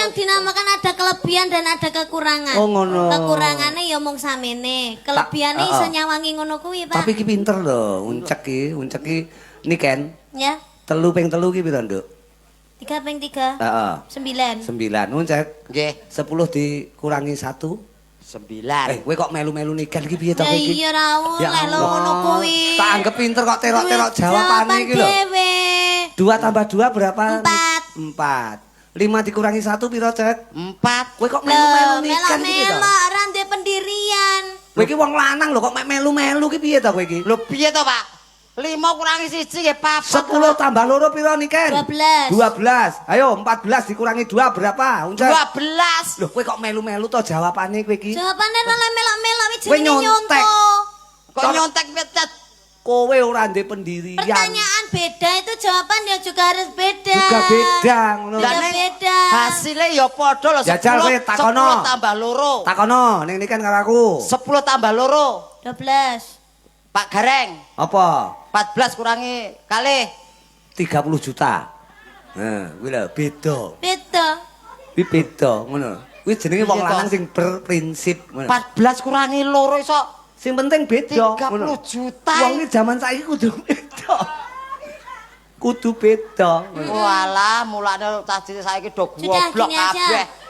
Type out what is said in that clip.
yang dinamakan ada kelebihan dan ada kekurangan. Oh ngono. Kekurangannya ya mung samene, kelebihannya iso nyawangi ngono kuwi, Pak. Tapi ki pinter lho, uncek ki niken. Ya. 3 ping 3 ki piro, Nduk? 3 ping 3. Heeh. 9. 9 uncek. Nggih, 10 dikurangi 1. 9. Kowe kok melu-melu niken iki piye to kowe Ya iki? iya ra oleh lho ngono kuwi. Tak anggap pinter kok terok-terok jawabane iki lho. Dewe. 2 tambah 2 berapa? 4. 4. 5 dikurangi 1 piro, Cek? 4. Kowe kok melu-melu niken iki to? Melok ra ndek pendirian. Kowe iki wong lanang lho kok mek melu-melu ki piye to kowe iki? Lho piye to, Pak? 5 kurangi 1 nggih 4. 10 tambah 2 piro niken? 12. 12. Ayo 14 dikurangi 2 berapa? Uncek. 12. Loh kowe kok melu-melu to jawabane kowe iki? Jawabane ra melok-melok iki Kowe jenenge nyontek. nyonto. Kok nyontek petet? Kowe ora ndek pendirian. Pertanyaan beda itu jawaban ya juga harus beda. Juga beda ngono. Juga Lah, Neng, beda. Hasilnya ya padha lho. Jajal kowe, takono. 10 tambah 2. Takono ning niken karo aku. 10 tambah 2. 12. Pak Gareng, Apa? 14 kurangi kali 30 juta. Nah, kuwi lho beda. Beda. Kuwi beda ngono. Kuwi jenenge wong Iya, toh. lanang sing berprinsip ngono. 14 kurangi 2 iso Sing penting beda 30 juta. Wong iki jaman saiki kudu beda. Kudu beda. Walah, mulane tadi saiki do Sudah, goblok gini aja. kabeh.